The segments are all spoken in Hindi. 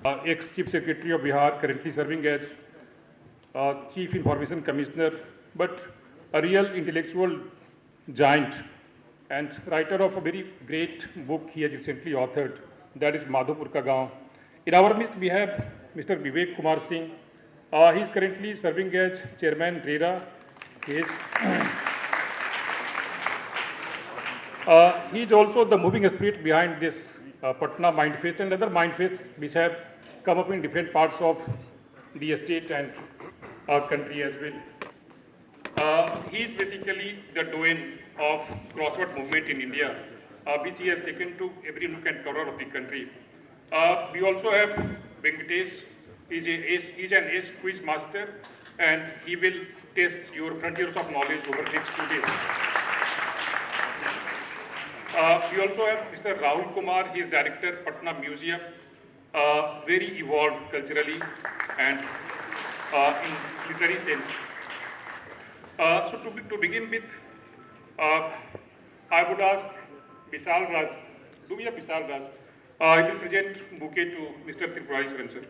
ex-Chief Secretary of Bihar, currently serving as Chief Information Commissioner, but a real intellectual giant and writer of a very great book he has recently authored, that is Madhopur Ka Gaon. In our midst, we have Mr. Vivek Kumar Singh. He is currently serving as Chairman RERA. He is also the moving spirit behind this Patna Mindfest and other Mindfests which have come up in different parts of the state and our country as well. He is basically the doyen of crossword movement in India, which he has taken to every nook and corner of the country. We also have Venkatesh. He's an ace quiz master, and he will test your frontiers of knowledge over the next 2 days. We also have Mr. Rahul Kumar. He is director, Patna Museum, very evolved culturally and in literary sense. So to begin with, I would ask Vishal Raj. Do we have Vishal Raj? I will present bouquet to Mr. Tripurari Saran sir.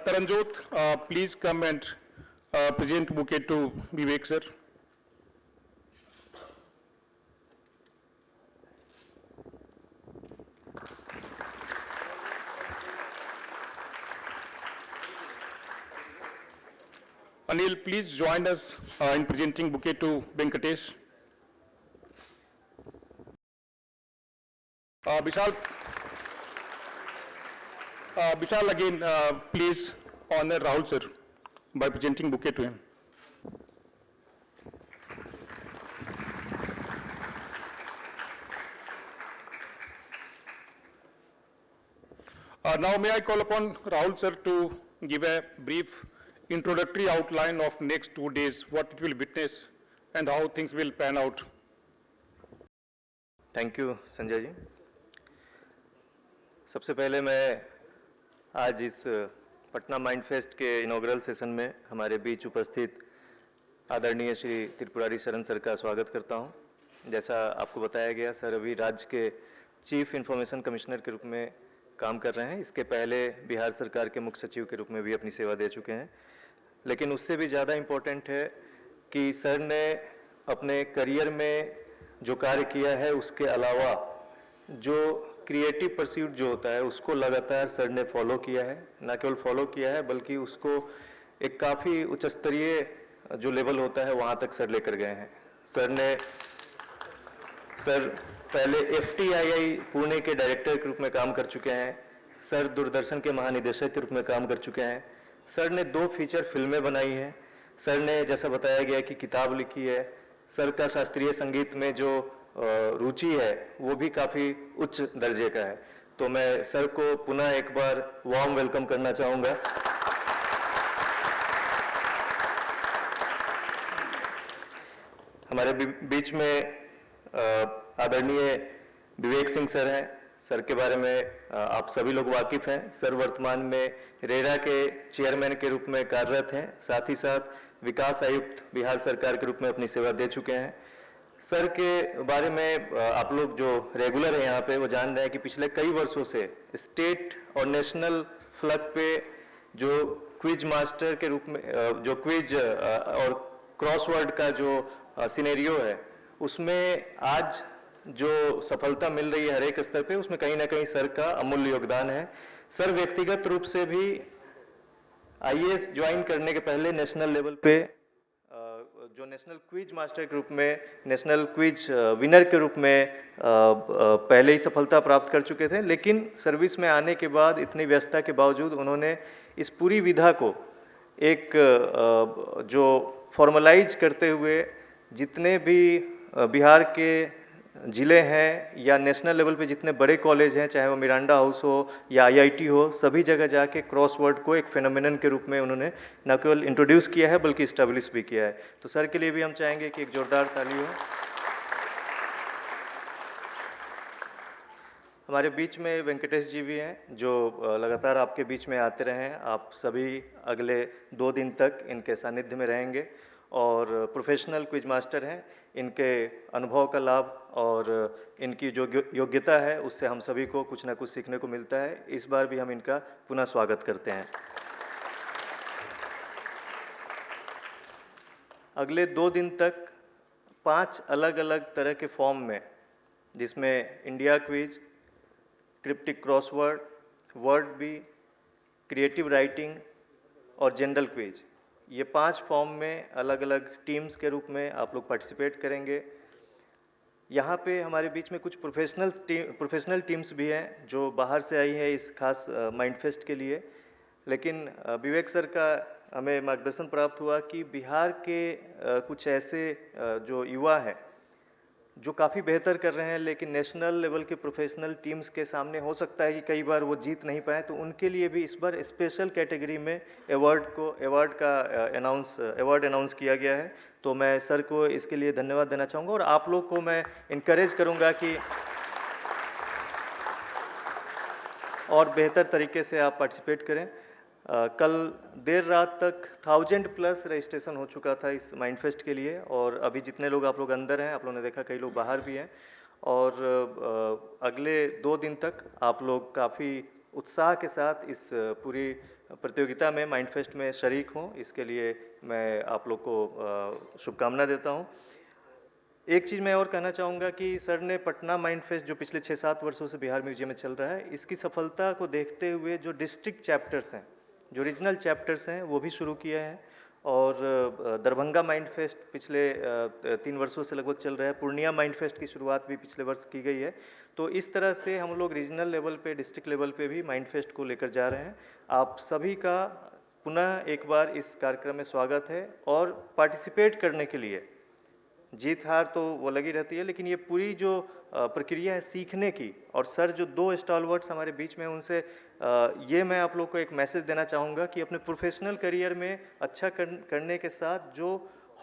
Taranjot, please come and present bouquet to Vivek sir. Anil, please join us in presenting bouquet to Venkatesh. Vishal again, please honor Rahul sir by presenting bouquet to him. Now may I call upon Rahul sir to give a brief introductory outline of next 2 days, what it will witness and how things will pan out. Thank you Sanjay ji. सबसे पहले मैं आज इस पटना माइंड फेस्ट के इनॉग्रल सेशन में हमारे बीच उपस्थित आदरणीय श्री त्रिपुरारी शरण सर का स्वागत करता हूं। जैसा आपको बताया गया, सर अभी राज्य के चीफ इंफॉर्मेशन कमिश्नर के रूप में काम कर रहे हैं। इसके पहले बिहार सरकार के मुख्य सचिव के रूप में भी अपनी सेवा दे चुके हैं। लेकिन उससे भी ज़्यादा इम्पोर्टेंट है कि सर ने अपने करियर में जो कार्य किया है उसके अलावा जो क्रिएटिव परस्यूट जो होता है उसको लगातार सर ने फॉलो किया है। ना केवल फॉलो किया है बल्कि उसको एक काफ़ी उच्च स्तरीय जो लेवल होता है वहाँ तक सर लेकर गए हैं। सर पहले FTII पुणे के डायरेक्टर के रूप में काम कर चुके हैं। सर दूरदर्शन के महानिदेशक के रूप में काम कर चुके हैं। सर ने 2 फीचर फिल्में बनाई हैं। सर ने जैसा बताया गया कि किताब लिखी है। सर का शास्त्रीय संगीत में जो रुचि है वो भी काफ़ी उच्च दर्जे का है। तो मैं सर को पुनः एक बार वार्म वेलकम करना चाहूँगा। हमारे बीच में आदरणीय विवेक सिंह सर हैं। सर के बारे में आप सभी लोग वाकिफ़ हैं। सर वर्तमान में रेरा के चेयरमैन के रूप में कार्यरत हैं। साथ ही साथ विकास आयुक्त बिहार सरकार के रूप में अपनी सेवा दे चुके हैं। सर के बारे में आप लोग जो रेगुलर हैं यहाँ पे वो जान रहे हैं कि पिछले कई वर्षों से स्टेट और नेशनल फ्लग पे जो क्विज मास्टर के रूप में जो क्विज और क्रॉसवर्ड का जो सिनेरियो है उसमें आज जो सफलता मिल रही है हर एक स्तर पे, उसमें कहीं ना कहीं सर का अमूल्य योगदान है। सर व्यक्तिगत रूप से भी IAS ज्वाइन करने के पहले नेशनल लेवल पे जो नेशनल क्विज मास्टर के रूप में, नेशनल क्विज विनर के रूप में पहले ही सफलता प्राप्त कर चुके थे। लेकिन सर्विस में आने के बाद इतनी व्यस्तता के बावजूद उन्होंने इस पूरी विधा को एक जो फॉर्मलाइज करते हुए जितने भी बिहार के ज़िले हैं या नेशनल लेवल पे जितने बड़े कॉलेज हैं, चाहे वो मिरांडा हाउस हो या IIT हो, सभी जगह जाके क्रॉसवर्ड को एक फेनोमेनन के रूप में उन्होंने न केवल इंट्रोड्यूस किया है बल्कि इस्टेब्लिश भी किया है। तो सर के लिए भी हम चाहेंगे कि एक जोरदार ताली हो। हमारे बीच में वेंकटेश जी भी हैं जो लगातार आपके बीच में आते रहे हैं। आप सभी अगले 2 दिन तक इनके सानिध्य में रहेंगे और प्रोफेशनल क्विज मास्टर हैं। इनके अनुभव का लाभ और इनकी जो योग्यता है उससे हम सभी को कुछ ना कुछ सीखने को मिलता है। इस बार भी हम इनका पुनः स्वागत करते हैं। अगले 2 दिन तक 5 अलग-अलग तरह के फॉर्म में, जिसमें India quiz, cryptic crossword, word bee, creative writing और जनरल क्विज, ये 5 फॉर्म में अलग अलग टीम्स के रूप में आप लोग पार्टिसिपेट करेंगे। यहाँ पे हमारे बीच में कुछ प्रोफेशनल टीम्स भी हैं जो बाहर से आई है इस खास माइंड फेस्ट के लिए। लेकिन विवेक सर का हमें मार्गदर्शन प्राप्त हुआ कि बिहार के कुछ ऐसे जो युवा हैं जो काफ़ी बेहतर कर रहे हैं, लेकिन नेशनल लेवल के प्रोफेशनल टीम्स के सामने हो सकता है कि कई बार वो जीत नहीं पाए, तो उनके लिए भी इस बार स्पेशल कैटेगरी में अवार्ड अनाउंस किया गया है। तो मैं सर को इसके लिए धन्यवाद देना चाहूँगा और आप लोग को मैं इनकरेज करूँगा कि और बेहतर तरीके से आप पार्टिसिपेट करें। कल देर रात तक 1000+ रजिस्ट्रेशन हो चुका था इस माइंड फेस्ट के लिए, और अभी जितने लोग आप लोग अंदर हैं, आप लोगों ने देखा कई लोग बाहर भी हैं, और अगले 2 दिन तक आप लोग काफ़ी उत्साह के साथ इस पूरी प्रतियोगिता में माइंड फेस्ट में शरीक हों, इसके लिए मैं आप लोग को शुभकामना देता हूँ। एक चीज़ मैं और कहना चाहूँगा कि सर ने पटना माइंड फेस्ट जो पिछले 6-7 वर्षों से बिहार म्यूजियम में चल रहा है, इसकी सफलता को देखते हुए जो डिस्ट्रिक्ट चैप्टर्स हैं, जो रीजनल चैप्टर्स हैं, वो भी शुरू किए हैं। और दरभंगा माइंड फेस्ट पिछले 3 वर्षों से लगभग चल रहा है। पूर्णिया माइंड फेस्ट की शुरुआत भी पिछले वर्ष की गई है। तो इस तरह से हम लोग रीजनल लेवल पे, डिस्ट्रिक्ट लेवल पे भी माइंड फेस्ट को लेकर जा रहे हैं। आप सभी का पुनः एक बार इस कार्यक्रम में स्वागत है, और पार्टिसिपेट करने के लिए जीत हार तो वो लगी रहती है, लेकिन ये पूरी जो प्रक्रिया है सीखने की, और सर जो 2 स्टॉलवर्ड्स हमारे बीच में, उनसे ये मैं आप लोग को एक मैसेज देना चाहूँगा कि अपने प्रोफेशनल करियर में अच्छा करने के साथ जो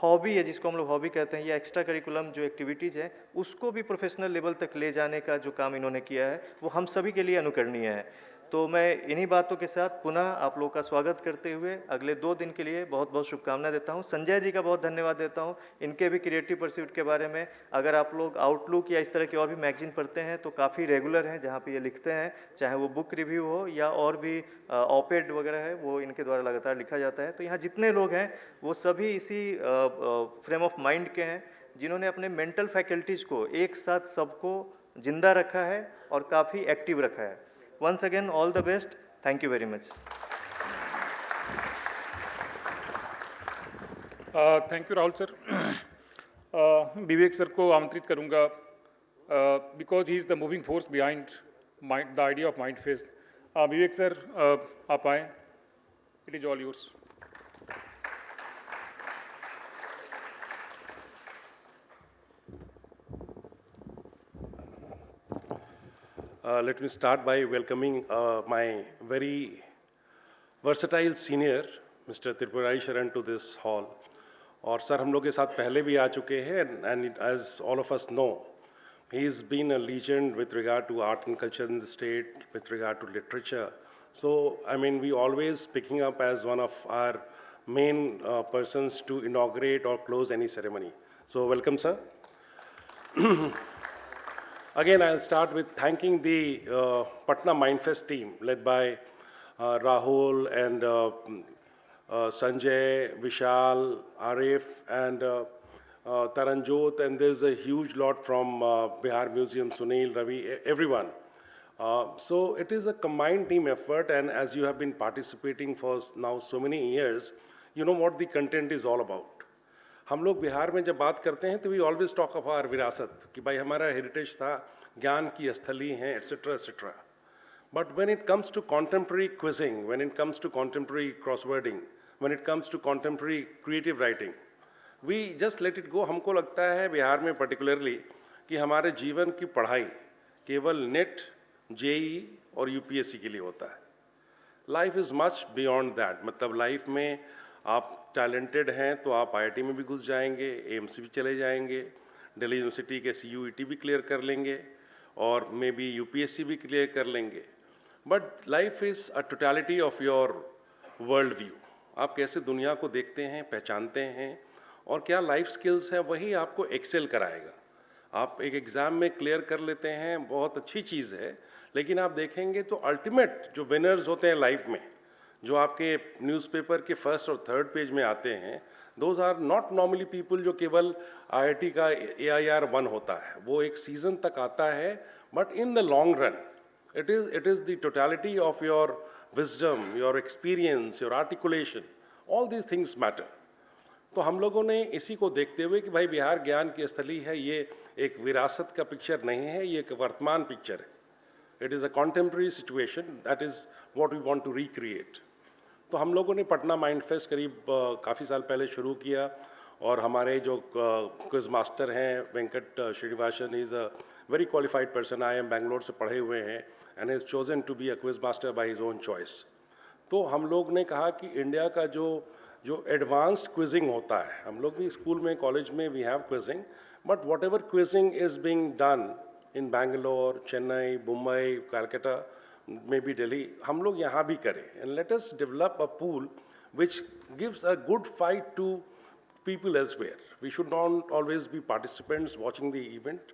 हॉबी है, जिसको हम लोग हॉबी कहते हैं, या एक्स्ट्रा करिकुलम जो एक्टिविटीज़ हैं, उसको भी प्रोफेशनल लेवल तक ले जाने का जो काम इन्होंने किया है, वो हम सभी के लिए अनुकरणीय है। तो मैं इन्हीं बातों के साथ पुनः आप लोगों का स्वागत करते हुए अगले 2 दिन के लिए बहुत बहुत शुभकामना देता हूं। संजय जी का बहुत धन्यवाद देता हूं, इनके भी क्रिएटिव परस्यूट के बारे में अगर आप लोग आउटलुक या इस तरह की और भी मैगजीन पढ़ते हैं तो काफ़ी रेगुलर हैं, जहां पे ये लिखते हैं, चाहे वो बुक रिव्यू हो या और भी ऑपेड वगैरह है, वो इनके द्वारा लगातार लिखा जाता है। तो यहाँ जितने लोग हैं वो सभी इसी फ्रेम ऑफ माइंड के हैं, जिन्होंने अपने मेंटल फैकल्टीज़ को एक साथ सबको जिंदा रखा है और काफ़ी एक्टिव रखा है। Once again, all the best. Thank you very much. Thank you Rahul sir. Vivek sir को आमंत्रित करूंगा, because he is the moving force behind the idea of mind fest. Vivek sir आप आए, it is all yours. Let me start by welcoming my very versatile senior, Mr. Tripurari Sharan, to this hall. और सर हम लोग के साथ पहले भी आ चुके हैं, and as all of us know, he's been a legend with regard to art and culture in the state, with regard to literature. So, I mean, we always picking up as one of our main persons to inaugurate or close any ceremony. So, welcome, sir. Again, I'll start with thanking the Patna Mindfest team led by Rahul and Sanjay, Vishal, Arif, and Taranjot, and there's a huge lot from Bihar Museum, Sunil, Ravi, everyone. So it is a combined team effort, and as you have been participating for now so many years, you know what the content is all about. हम लोग बिहार में जब बात करते हैं तो we always talk of our विरासत, कि भाई हमारा हेरिटेज था, ज्ञान की स्थली हैं, etcetera etcetera. But when it comes to contemporary quizzing, when it comes to contemporary crosswording, when it comes to contemporary creative writing, we just let it go. हमको लगता है बिहार में पर्टिकुलरली कि हमारे जीवन की पढ़ाई केवल नेट, जेई और यूपीएससी के लिए होता है. Life is much beyond that. मतलब लाइफ में आप टैलेंटेड हैं तो आप आईआईटी में भी घुस जाएंगे, एम्स भी चले जाएंगे, दिल्ली यूनिवर्सिटी के सीयूईटी भी क्लियर कर लेंगे, और मे बी यूपीएससी भी क्लियर कर लेंगे. But life is a totality of your world view. आप कैसे दुनिया को देखते हैं, पहचानते हैं, और क्या लाइफ स्किल्स है, वही आपको एक्सेल कराएगा। आप एक एग्ज़ाम में क्लियर कर लेते हैं, बहुत अच्छी चीज़ है, लेकिन आप देखेंगे तो अल्टीमेट जो विनर्स होते हैं लाइफ में, जो आपके न्यूज़पेपर के फर्स्ट और थर्ड पेज में आते हैं, those are not normally people जो केवल IIT का AIR 1 होता है, वो एक सीज़न तक आता है, but in the long run it is the totality of your wisdom, your experience, your articulation, all these things matter. तो हम लोगों ने इसी को देखते हुए कि भाई बिहार ज्ञान की स्थली है, ये एक विरासत का पिक्चर नहीं है, ये एक वर्तमान पिक्चर है। It is a contemporary situation, that is what we want to recreate. तो हम लोगों ने पटना माइंड फेस्ट करीब काफ़ी साल पहले शुरू किया, और हमारे जो क्विज मास्टर हैं Venkat Srinivasan, is a very qualified person, I M Bangalore से पढ़े हुए हैं, and is chosen to be a quiz master by his own choice. तो हम लोग ने कहा कि इंडिया का जो एडवांस्ड क्विजिंग होता है, हम लोग भी स्कूल में कॉलेज में we have quizzing, but whatever quizzing is being done in Bangalore, Chennai, Mumbai, Calcutta, maybe Delhi, हम लोग यहाँ भी करें, and let us develop a pool which gives a good fight to people elsewhere. We should not always be participants watching the event.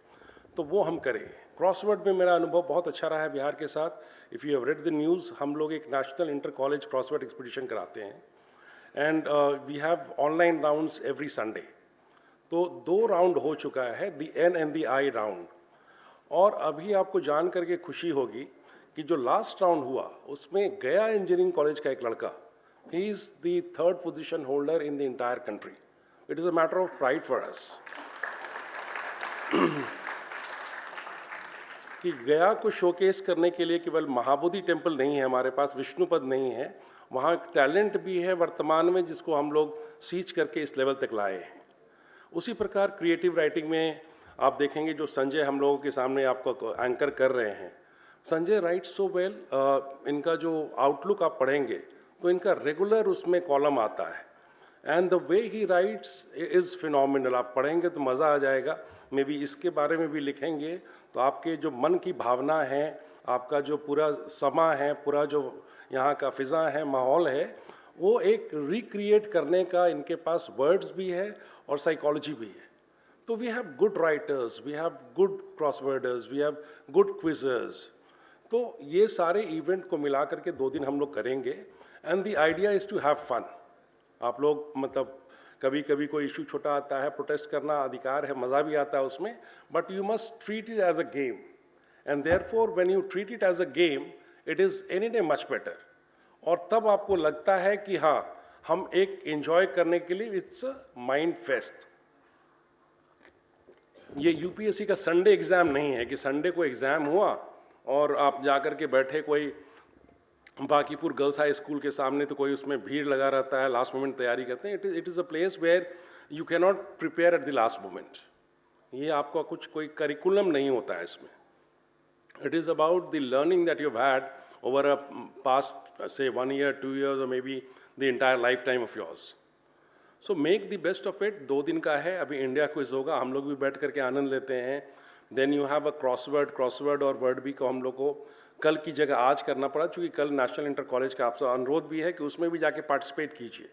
तो वो हम करें। क्रॉसवर्ड में मेरा अनुभव बहुत अच्छा रहा है बिहार के साथ। If you have read the news, हम लोग एक national inter college crossword expedition कराते हैं, and we have online rounds every Sunday. तो 2 राउंड हो चुका है, the N and the I round, और अभी आपको जान करके खुशी होगी कि जो लास्ट राउंड हुआ उसमें गया इंजीनियरिंग कॉलेज का एक लड़का, he is the 3rd position holder in the entire country. It is a matter of pride for us. कि गया को शोकेस करने के लिए केवल महाबोधि टेम्पल नहीं है हमारे पास, विष्णुपद नहीं है, वहाँ एक टैलेंट भी है वर्तमान में जिसको हम लोग सींच करके इस लेवल तक लाए हैं। उसी प्रकार क्रिएटिव राइटिंग में आप देखेंगे जो संजय हम लोगों के सामने आपको एंकर कर रहे हैं, संजय राइट्स सो वेल। इनका जो आउटलुक आप पढ़ेंगे तो इनका रेगुलर उसमें कॉलम आता है, and the way he rights is phenomenal. आप पढ़ेंगे तो मज़ा आ जाएगा। मे बी इसके बारे में भी लिखेंगे तो आपके जो मन की भावना है, आपका जो पूरा समा है, पूरा जो यहाँ का फिज़ा है, माहौल है, वो एक रिक्रिएट करने का इनके पास वर्ड्स भी है और साइकोलॉजी भी है। तो we have good writers, we have good crossworders, we have good quizzers. तो ये सारे इवेंट को मिला करके 2 दिन हम लोग करेंगे, and the idea is to have fun. आप लोग मतलब कभी कभी कोई इशू छोटा आता है, प्रोटेस्ट करना अधिकार है, मज़ा भी आता है उसमें, but you must treat it as a game, and therefore when you treat it as a game, it is any day much better. और तब आपको लगता है कि हाँ, हम एक एंजॉय करने के लिए, इट्स अ माइंड फेस्ट। ये यूपीएससी का संडे एग्ज़ाम नहीं है कि संडे को एग्ज़ाम हुआ और आप जाकर के बैठे कोई बाकीपुर गर्ल्स हाई स्कूल के सामने, तो कोई उसमें भीड़ लगा रहता है, लास्ट मोमेंट तैयारी करते हैं। It is a place where you can not prepare at the last moment. ये आपका कुछ कोई करिकुलम नहीं होता है इसमें। It is about the learning that you had over a past से 1 year, 2 years, और maybe the entire lifetime of yours. So make the best of it. 2 दिन का है, अभी इंडिया क्विज होगा, हम लोग भी बैठ करके आनंद लेते हैं। Then you have a crossword और वर्ड भी को हम लोग को कल की जगह आज करना पड़ा, चूँकि कल नेशनल इंटर कॉलेज का आपसे अनुरोध भी है कि उसमें भी जाके पार्टिसिपेट कीजिए।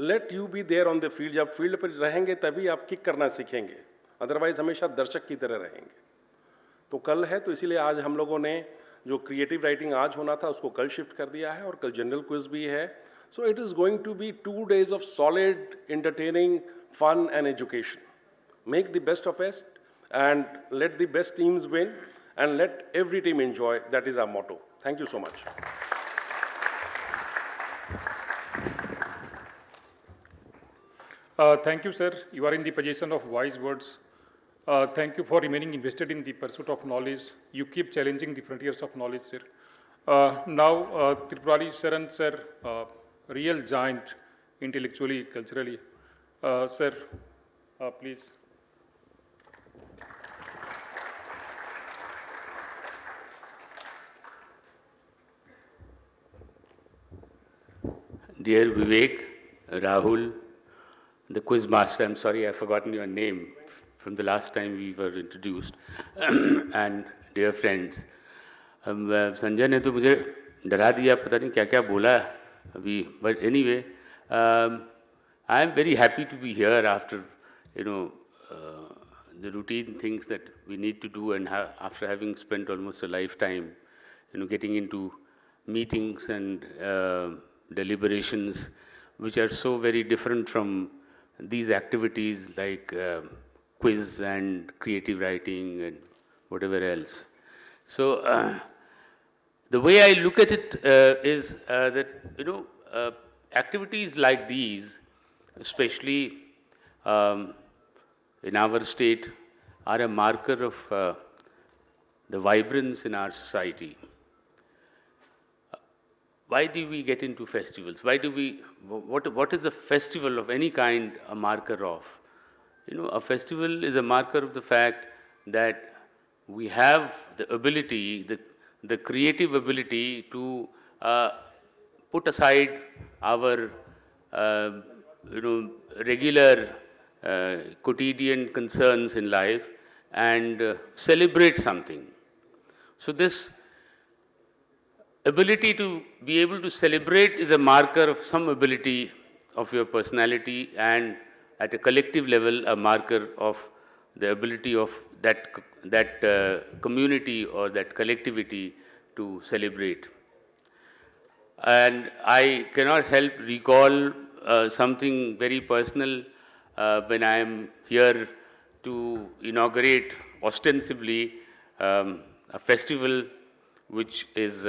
Let you be there on the field. जब फील्ड पर रहेंगे तभी आप किक करना सीखेंगे, अदरवाइज हमेशा दर्शक की तरह रहेंगे। तो कल है, तो इसीलिए आज हम लोगों ने जो क्रिएटिव राइटिंग आज होना था उसको कल शिफ्ट कर दिया है, और कल जनरल क्विज भी है। So it is going to be 2 days of solid, entertaining, fun and education. Make the best of it and let the best teams win and let every team enjoy. That is our motto. Thank you so much. Thank you, sir. You are in the possession of wise words. Thank you for remaining invested in the pursuit of knowledge. You keep challenging the frontiers of knowledge, sir. Now, Tripurari Sharan, sir, real giant intellectually, culturally. Sir, please. Dear Vivek, Rahul, the quiz master, I'm sorry I've forgotten your name from the last time we were introduced, and dear friends, Sanjay ने तो मुझे डरा दिया, पता नहीं क्या क्या बोला अभी, but anyway, I am very happy to be here after, you know, the routine things that we need to do, and after having spent almost a lifetime, you know, getting into meetings and deliberations, which are so very different from these activities like quiz and creative writing and whatever else. So the way I look at it is that, you know, activities like these, especially in our state, are a marker of the vibrance in our society. Why do we get into festivals? Why do we, what is a festival of any kind a marker of? You know, a festival is a marker of the fact that we have the ability, the creative ability to put aside our, you know, regular quotidian concerns in life and celebrate something. So this ability to be able to celebrate is a marker of some ability of your personality, and at a collective level, a marker of the ability of that community or that collectivity to celebrate. And I cannot help recall something very personal when I am here to inaugurate ostensibly a festival which is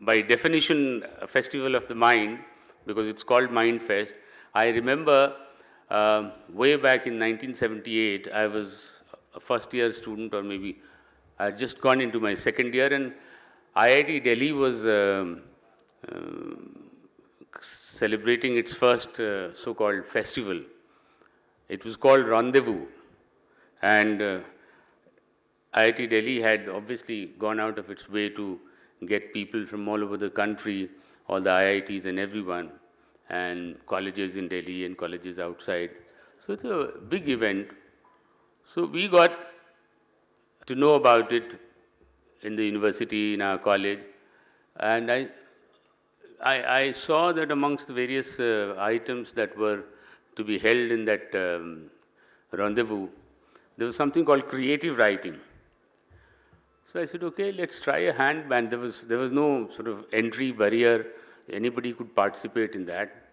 by definition a festival of the mind, because it's called Mind Fest. I remember way back in 1978, I was a first year student, or maybe I had just gone into my second year, and IIT Delhi was celebrating its first so-called festival. It was called Rendezvous, and IIT Delhi had obviously gone out of its way to get people from all over the country, all the IITs and everyone, and colleges in Delhi and colleges outside. So it's a big event. So we got to know about it in the university, in our college, and I saw that amongst the various items that were to be held in that rendezvous, there was something called creative writing. So I said, okay, let's try a hand, and there was no sort of entry barrier. Anybody could participate in that.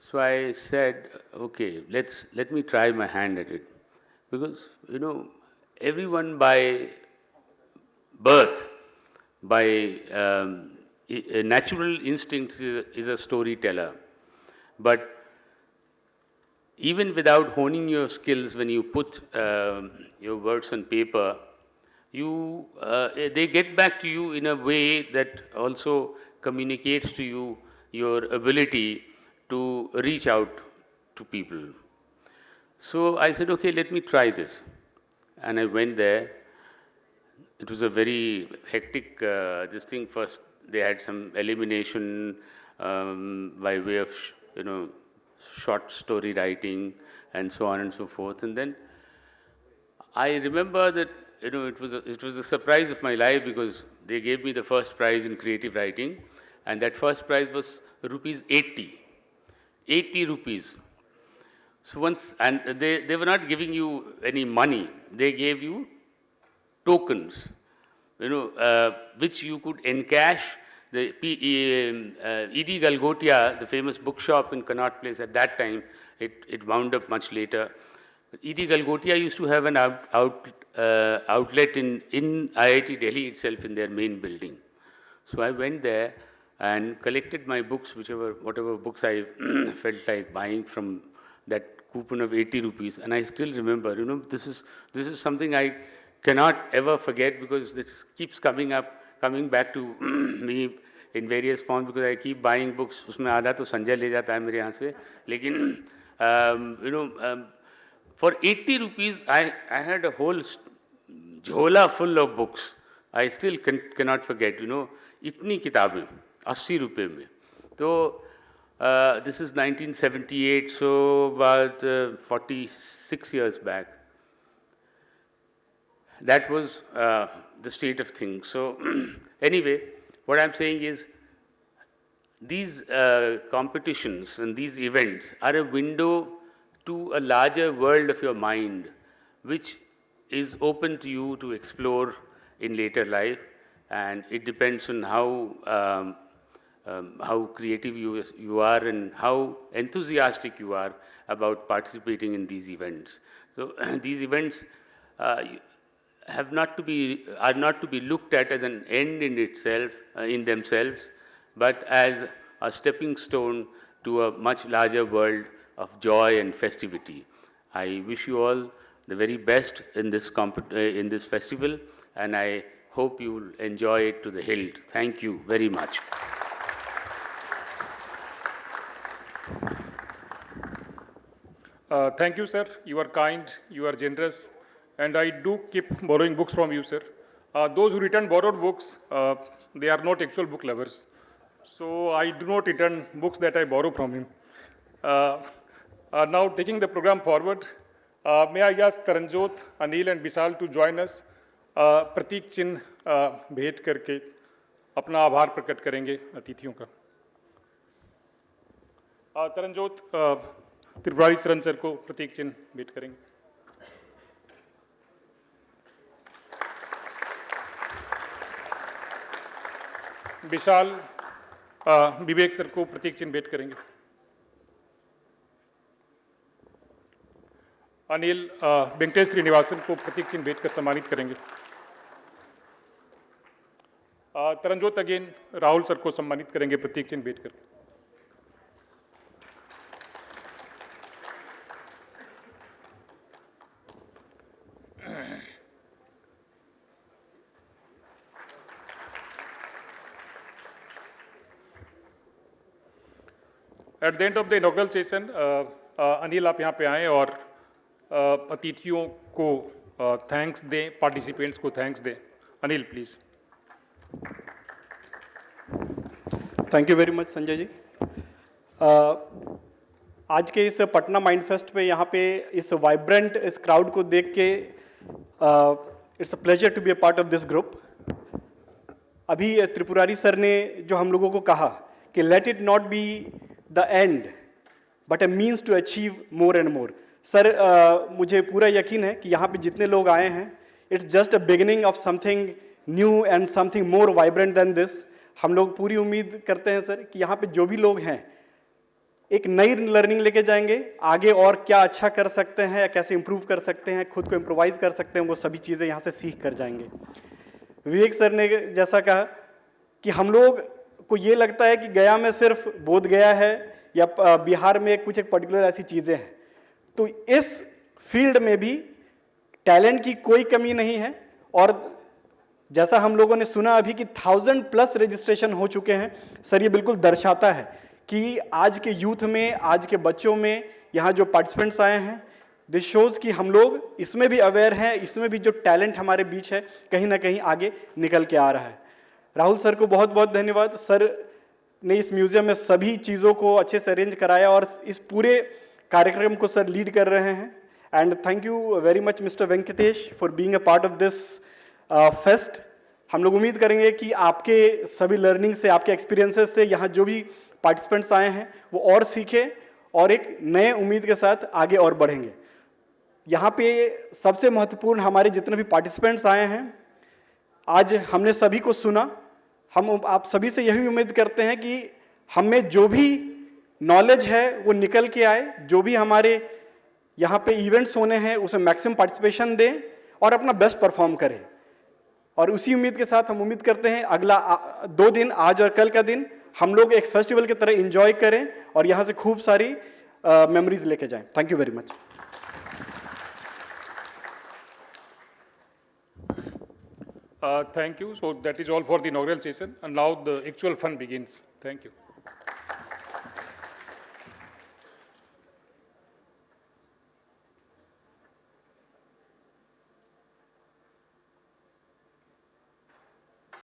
So I said, okay, let me try my hand at it. Because, you know, everyone by birth, by a natural instinct is a storyteller. But even without honing your skills, when you put your words on paper, they get back to you in a way that also communicates to you your ability to reach out to people. So I said, okay, let me try this. And I went there. It was a very hectic this thing. First, they had some elimination by way of, you know, short story writing and so on and so forth. And then I remember that, you know, it was the surprise of my life, because they gave me the first prize in creative writing, and that first prize was rupees 80. 80 rupees. So once, and they were not giving you any money, they gave you tokens, you know, which you could encash. The E.D. Galgotia, the famous bookshop in Connaught Place at that time, it wound up much later. E.D. Galgotia used to have an outlet in IIT Delhi itself, in their main building. So I went there and collected my books, whatever books I felt like buying from that coupon of 80 rupees. And I still remember, you know, this is something I cannot ever forget, because this keeps coming back to me in various forms, because I keep buying books. उसमें आधा तो संजय ले जाता है मेरे यहाँ से, लेकिन you know, for 80 rupees I had a whole jhola full of books. I still cannot forget, you know, इतनी किताबें 80 रुपए में. तो this is 1978, so about 46 years back. That was the state of things. So anyway, what I'm saying is, these competitions and these events are a window to a larger world of your mind, which is open to you to explore in later life, and it depends on how creative you are and how enthusiastic you are about participating in these events. So these events are not to be looked at as an end in itself, in themselves, but as a stepping stone to a much larger world of joy and festivity. I wish you all the very best in this festival, and I hope you will enjoy it to the hilt. Thank you very much. Thank you, sir. You are kind, you are generous, and I do keep borrowing books from you, sir. Those who return borrowed books, they are not actual book lovers. So I do not return books that I borrow from him. Now, taking the program forward, may I ask Taranjot, Anil, and Vishal to join us. प्रतीक चिन्ह भेंट करके अपना आभार प्रकट करेंगे अतिथियों का. तरनजोत त्रिपुरारी शरण सर को प्रतीक चिन्ह भेंट करेंगे. विशाल विवेक सर को प्रतीक चिन्ह भेंट करेंगे. अनिल वेंकटेश श्रीनिवासन को प्रतीक चिन्ह भेंट कर सम्मानित करेंगे. तरनजोत अगेन राहुल सर को सम्मानित करेंगे प्रतीक चिन्ह भेंट कर. At the end of the inaugural session Anil आप यहाँ पे आएँ और अतिथियों को थैंक्स दें, पार्टिसिपेंट्स को थैंक्स दें. Anil please. Thank you very much Sanjay ji. आज के इस पटना माइंड फेस्ट पे यहाँ पे इस वाइब्रेंट इस क्राउड को देख के it's a pleasure to be a part of this group. अभी त्रिपुरारी सर ने जो हम लोगों को कहा कि let it not be the end but a means to achieve more and more. Sir मुझे पूरा यकीन है कि यहाँ पे जितने लोग आए हैं it's just a beginning of something new and something more vibrant than this. हम लोग पूरी उम्मीद करते हैं सर कि यहाँ पे जो भी लोग हैं एक नई लर्निंग लेके जाएंगे आगे, और क्या अच्छा कर सकते हैं या कैसे इंप्रूव कर सकते हैं, खुद को इम्प्रोवाइज कर सकते हैं, वो सभी चीज़ें यहाँ से सीख कर जाएंगे. विवेक सर ने जैसा कहा कि हम लोग को ये लगता है कि गया में सिर्फ बोध गया है या बिहार में कुछ एक पर्टिकुलर ऐसी चीज़ें हैं, तो इस फील्ड में भी टैलेंट की कोई कमी नहीं है. और जैसा हम लोगों ने सुना अभी कि 1000+ रजिस्ट्रेशन हो चुके हैं. सर ये बिल्कुल दर्शाता है कि आज के यूथ में, आज के बच्चों में यहाँ जो पार्टिसिपेंट्स आए हैं, दिस शोज़ कि हम लोग इसमें भी अवेयर हैं, इसमें भी जो टैलेंट हमारे बीच है कहीं ना कहीं आगे निकल के आ रहा है. राहुल सर को बहुत बहुत धन्यवाद. सर ने इस म्यूज़ियम में सभी चीज़ों को अच्छे से अरेंज कराया और इस पूरे कार्यक्रम को सर लीड कर रहे हैं. And thank you very much mister Venkatesh for being a part of this fest. हम लोग उम्मीद करेंगे कि आपके सभी लर्निंग से, आपके एक्सपीरियंसेस से यहाँ जो भी पार्टिसिपेंट्स आए हैं वो और सीखें और एक नए उम्मीद के साथ आगे और बढ़ेंगे. यहाँ पे सबसे महत्वपूर्ण हमारे जितने भी पार्टिसिपेंट्स आए हैं, आज हमने सभी को सुना. हम आप सभी से यही उम्मीद करते हैं कि हमें जो भी नॉलेज है वो निकल के आए, जो भी हमारे यहाँ पे इवेंट्स होने हैं उसमें मैक्सिमम पार्टिसिपेशन दें और अपना बेस्ट परफॉर्म करें. और उसी उम्मीद के साथ हम उम्मीद करते हैं अगला 2 दिन, आज और कल का दिन, हम लोग एक फेस्टिवल की तरह एंजॉय करें और यहाँ से खूब सारी मेमोरीज लेके जाएं. Thank you very much. Thank you. So that is all for the inaugural session, and now the actual fun begins. Thank you.